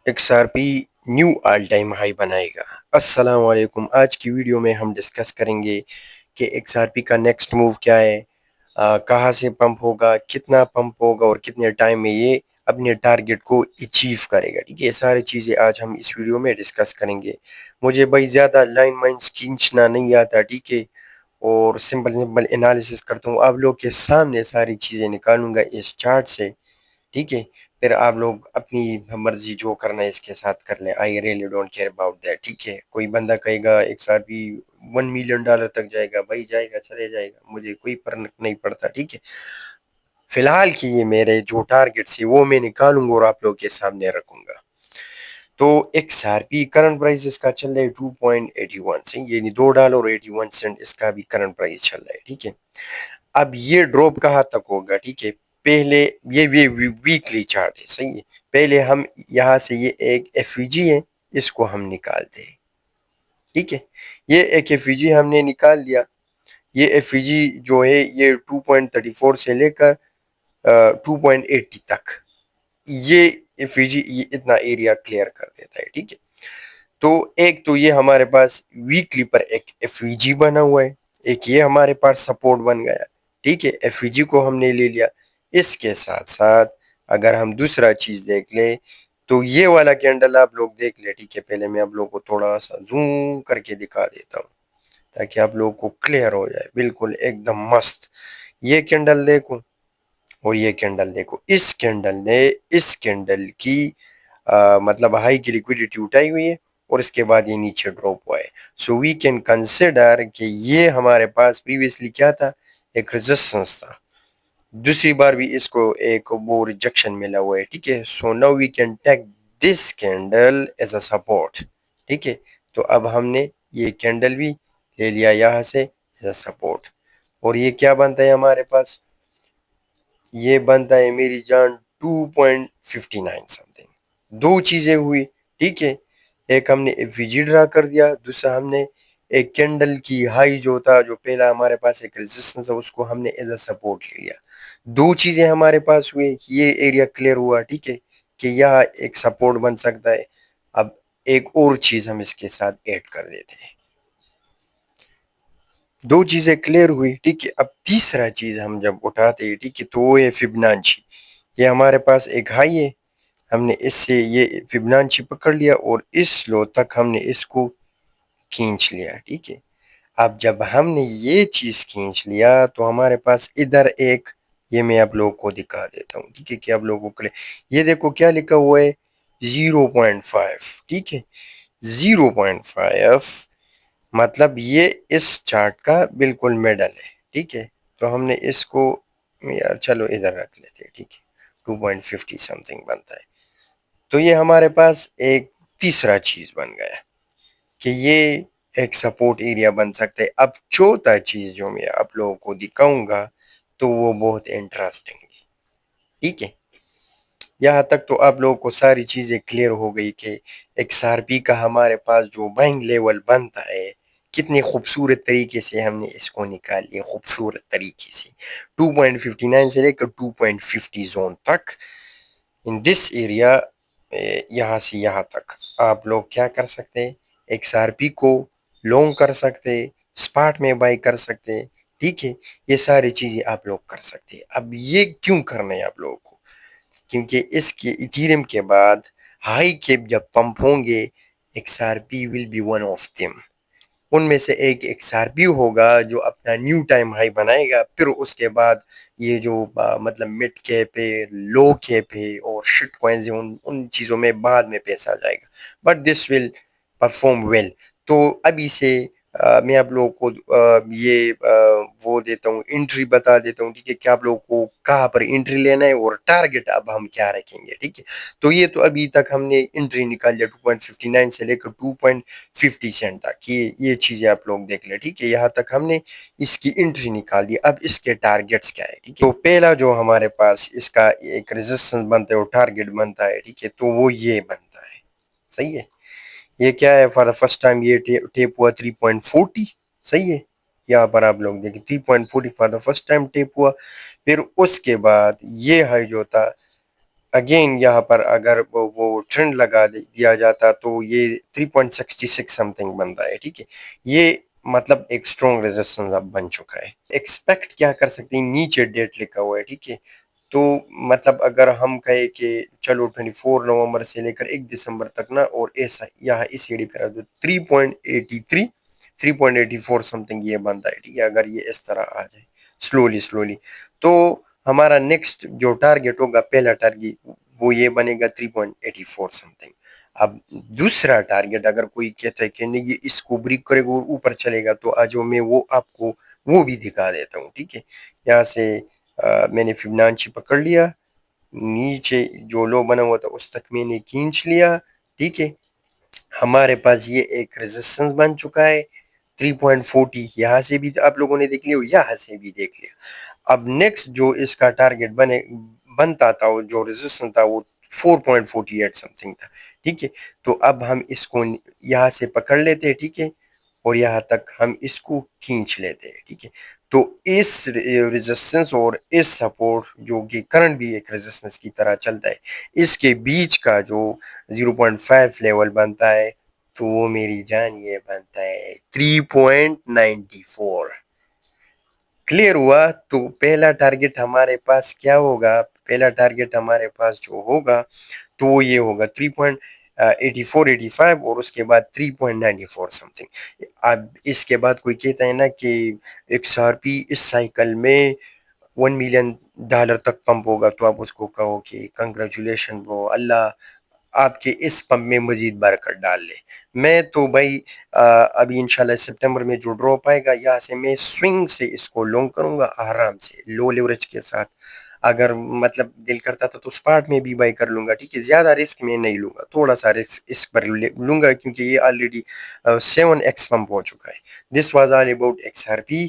X R P new all time high بنائے گا۔ السلام علیکم، آج کی ویڈیو میں ہم ڈسکس کریں گے کہ ایکس آر پی کا نیکسٹ موو کیا ہے، کہاں سے پمپ ہوگا، کتنا پمپ ہوگا اور کتنے ٹائم میں یہ اپنے ٹارگٹ کو اچیو کرے گا۔ ٹھیک ہے، یہ ساری چیزیں آج ہم اس ویڈیو میں ڈسکس کریں گے۔ مجھے بھائی زیادہ لائن مائنس کھینچنا نہیں آتا، ٹھیک ہے، اور سمپل انالیسس کرتا ہوں، آپ لوگ کے سامنے ساری چیزیں نکالوں گا اس چارٹ سے، ٹھیک ہے۔ پھر آپ لوگ اپنی مرضی جو کرنا ہے اس کے ساتھ کر لیں، I really don't care about that, ٹھیک ہے۔ کوئی بندہ کہے گا ایکس آر پی $1 ملین تک جائے گا، بھائی جائے گا، چلے جائے گا، مجھے کوئی فرق نہیں پڑتا، ٹھیک ہے۔ فی الحال کی یہ میرے جو ٹارگٹ سے وہ میں نکالوں گا اور آپ لوگ کے سامنے رکھوں گا۔ تو X are P current price اس کا چل رہا ہے 2.81 سے، یعنی $2.81 اس کا بھی کرنٹ پرائز چل رہا ہے، ٹھیک ہے۔ اب یہ ڈراپ کہاں تک ہوگا، ٹھیک ہے، پہلے یہ ویکلی چارٹ ہے، صحیح ہے۔ پہلے ہم یہاں سے یہ ایک ایف ای جی ہے، اس کو ہم نکالتے ہیں، ٹھیک ہے۔ یہ ایک ایف ای جی ہم نے نکال لیا۔ یہ ایف ای جی جو ہے یہ 2.34 سے لے کر 2.80 تک، یہ ایف ای جی یہ اتنا ایریا کلیئر کر دیتا ہے، ٹھیک ہے۔ تو ایک تو یہ ہمارے پاس ویکلی پر ایک ایف ای جی بنا ہوا ہے، ایک یہ ہمارے پاس سپورٹ بن گیا، ٹھیک ہے۔ ایف ای جی کو ہم نے لے لیا۔ اس کے ساتھ ساتھ اگر ہم دوسرا چیز دیکھ لیں تو یہ والا کینڈل آپ لوگ دیکھ لیں، ٹھیک ہے۔ پہلے میں آپ لوگ کو تھوڑا سا زوم کر کے دکھا دیتا ہوں تاکہ آپ لوگ کو کلیئر ہو جائے، بالکل ایک دم مست۔ یہ کینڈل دیکھو اور یہ کینڈل دیکھو، اس کینڈل نے اس کینڈل کی مطلب ہائی کی لیکویڈیٹی اٹھائی ہوئی ہے اور اس کے بعد یہ نیچے ڈراپ ہوا ہے۔ سو وی کین کنسیڈر کہ یہ ہمارے پاس پریویسلی کیا تھا، ایک ریزسٹنس تھا، دوسری بار بھی اس کو ایک وہ ریجیکشن ملا ہوا ہے، ٹھیک ہے۔ So now we can take this candle as a support, ٹھیک ہے۔ تو اب ہم نے یہ کینڈل بھی لے لیا یہاں سے ایز اے سپورٹ، اور یہ کیا بنتا ہے ہمارے پاس، یہ بنتا ہے میری جان 2.59 سم تھنگ۔ دو چیزیں ہوئی، ٹھیک ہے۔ ایک ہم نے ایف وی جی ڈرا کر دیا، دوسرا ہم نے ایک کینڈل کی ہائی جو تھا، جو پہلا ہمارے پاس ایک ریزسٹنس ہے، اس کو ہم نے ایز اے سپورٹ لے لیا۔ دو چیزیں ہمارے پاس ہوئی، یہ ایریا کلیئر ہوا، ٹھیک ہے، کہ یہاں ایک سپورٹ بن سکتا ہے۔ اب ایک اور چیز ہم اس کے ساتھ ایڈ کر دیتے ہیں، دو چیزیں کلیئر ہوئی، ٹھیک ہے۔ اب تیسرا چیز ہم جب اٹھاتے ہیں، ٹھیک ہے، تو وہ ہے فبنانچی۔ یہ ہمارے پاس ایک ہائی ہے، ہم نے اس سے یہ فبنانچی پکڑ لیا اور اس لو تک ہم نے اس کو کھینچ لیا، ٹھیک ہے۔ اب جب ہم نے یہ چیز کھینچ لیا تو ہمارے پاس ادھر ایک، یہ میں آپ لوگوں کو دکھا دیتا ہوں، ٹھیک ہے، کہ آپ لوگوں کو یہ دیکھو کیا لکھا ہوا ہے 0.5، ٹھیک ہے۔ 0.5 مطلب یہ اس چارٹ کا بالکل میڈل ہے، ٹھیک ہے۔ تو ہم نے اس کو یار چلو ادھر رکھ لیتے، ٹھیک ہے، 2.50 سم تھنگ بنتا ہے۔ تو یہ ہمارے پاس ایک تیسرا چیز بن گیا کہ یہ ایک سپورٹ ایریا بن سکتا ہے۔ اب چوتھا چیز جو میں آپ لوگوں کو دکھاؤں گا تو وہ بہت انٹرسٹنگ ہے، ٹھیک ہے۔ یہاں تک تو آپ لوگوں کو ساری چیزیں کلیئر ہو گئی کہ ایکس آر پی کا ہمارے پاس جو بینگ لیول بنتا ہے، کتنے خوبصورت طریقے سے ہم نے اس کو نکال لیا، خوبصورت طریقے سے 2.59 سے لے کر 2.50 زون تک، ان دس ایریا، یہاں سے یہاں تک آپ لوگ کیا کر سکتے ہیں، ایکس آر پی کو لونگ کر سکتے، اسپاٹ میں بائی کر سکتے، ٹھیک ہے۔ یہ ساری چیزیں آپ لوگ کر سکتے ہیں۔ اب یہ کیوں کرنا ہے آپ لوگوں کو، کیونکہ اس کے ایتھیریم کے بعد ہائی کے جب پمپ ہوں گے، XRP are be one of them آف دیم، ان میں سے ایک ایکس آر پی ہوگا جو اپنا نیو ٹائم ہائی بنائے گا۔ پھر اس کے بعد یہ جو مطلب مڈ کیپ ہے، لو کیپ ہے اور شٹ کوائنز ہیں، ان چیزوں میں بعد میں پیسہ جائے گا، but this will perform well. تو ابھی سے میں آپ لوگوں کو یہ وہ دیتا ہوں، انٹری بتا دیتا ہوں، ٹھیک ہے، کہ آپ لوگوں کو کہاں پر انٹری لینا ہے اور ٹارگٹ اب ہم کیا رکھیں گے، ٹھیک ہے۔ تو یہ تو ابھی تک ہم نے انٹری نکال لیا 2.59 سے لے کر 2.50 سینٹ تک، یہ چیزیں آپ لوگ دیکھ لیں، ٹھیک ہے۔ یہاں تک ہم نے اس کی انٹری نکال دی۔ اب اس کے ٹارگٹس کیا ہے، ٹھیک ہے۔ تو پہلا جو ہمارے پاس اس کا ایک ریزسٹنس بنتا ہے اور ٹارگٹ بنتا ہے، ٹھیک ہے، تو وہ یہ بنتا ہے، صحیح ہے۔ یہ کیا ہے، فار دا فرسٹ ٹائم یہ ٹیپ ہوا 3.40، صحیح ہے۔ یہاں پر آپ لوگ دیکھیں 3.40 for the first time tape ہوا۔ پھر اس کے بعد یہ ہائی جو تھا اگین یہاں پر اگر وہ ٹرینڈ لگا دیا جاتا تو یہ 3.66 سم تھنگ بنتا ہے. ٹھیک ہے، یہ مطلب ایک اسٹرانگ ریزسٹنس اب بن چکا ہے. ایکسپیکٹ کیا کر سکتے ہیں، نیچے ڈیٹ لکھا ہوا ہے. ٹھیک ہے، تو مطلب اگر ہم کہیں کہ چلو 24 نومبر سے لے کر 1 دسمبر تک نا، اور ایسا یہاں اس ایڈی پہ 3.83 3.84 سم تھنگ یہ بنتا ہے. ٹھیک ہے، اگر یہ اس طرح آ جائے سلولی تو ہمارا نیکسٹ جو ٹارگیٹ ہوگا، پہلا ٹارگیٹ وہ یہ بنے گا 3.84 سم تھنگ. اب دوسرا ٹارگیٹ اگر کوئی کہتا ہے کہ نہیں یہ اس کو بریک کرے گا اور اوپر چلے گا، تو آج میں وہ آپ کو وہ بھی دکھا دیتا ہوں. ٹھیک ہے، یہاں سے میں نے فبنانچی پکڑ لیا، نیچے جو لو بنا ہوا تھا اس تک میں نے کھینچ لیا. ٹھیک ہے، ہمارے پاس یہ ایک ریزسٹنس بن چکا ہے 3.40. یہاں سے بھی آپ لوگوں نے دیکھ لیا، یہاں سے بھی دیکھ لیا. اب نیکسٹ جو اس کا ٹارگیٹ بنتا تھا، وہ جو ریزسٹنس تھا وہ 4.48 سم تھنگ تھا. ٹھیک ہے، تو اب ہم اس کو یہاں سے پکڑ لیتے ہیں. ٹھیک ہے، اور یہاں تک ہم اس کو کھینچ لیتے ہیں. ٹھیک ہے، تو اس ریزسٹنس اور اس سپورٹ جو کہ کرنٹ بھی ایک ریزسٹنس کی طرح چلتا ہے، اس کے بیچ کا جو 0.5 لیول بنتا ہے، تو وہ میری جان یہ بنتا ہے 3.94. کلیئر ہوا؟ تو پہلا ٹارگیٹ ہمارے پاس کیا ہوگا؟ پہلا ٹارگیٹ ہمارے پاس جو ہوگا تو وہ یہ ہوگا 3.8485، اور اس کے بعد 3.94 سم تھنگ. اب اس کے بعد کوئی کہتا ہے نا کہ ایکس آر پی اس سائیکل میں $1 ملین تک پمپ ہوگا، تو آپ اس کو کہو کہ کنگریچولیشن برو، اللہ آپ کے اس پمپ میں مزید برکت ڈال لے. میں تو بھائی ابھی انشاءاللہ سپٹمبر میں جو ڈراپ آئے گا، یہاں سے میں سوئنگ سے اس کو لونگ کروں گا آرام سے، لو لیوریج کے ساتھ. اگر مطلب دل کرتا تھا تو اسپاٹ میں بھی بائی کر لوں گا. ٹھیک ہے، زیادہ رسک میں نہیں لوں گا، تھوڑا سا رسک اس پر لوں گا، کیونکہ یہ آلریڈی 7x پمپ ہو چکا ہے. This was all about XRP.